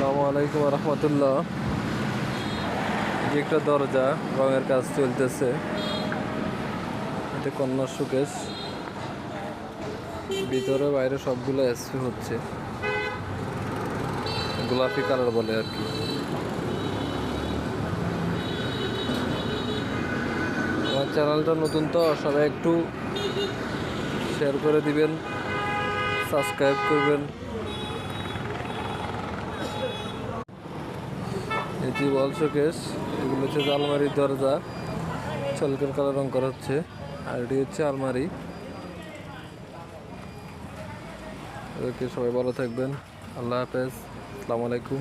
আসসালামু আলাইকুম রহমতুল্লাহ। যে একটা দরজা রঙের কাজ চলতেছে, এটা কন্যা শোকেস। ভিতরে বাইরে সবগুলো এসপি হচ্ছে, গোলাপি কালার বলে আর কি। আমার চ্যানেলটা নতুন, তো সবাই একটু শেয়ার করে দিবেন, সাবস্ক্রাইব করবেন। এটি ওয়াল শোকেস, এগুলো হচ্ছে আলমারির দরজা, চলকের কালার রং করা হচ্ছে। আর এটি হচ্ছে আলমারি। ওকে, সবাই ভালো থাকবেন। আল্লাহ হাফেজ, আসসালামু আলাইকুম।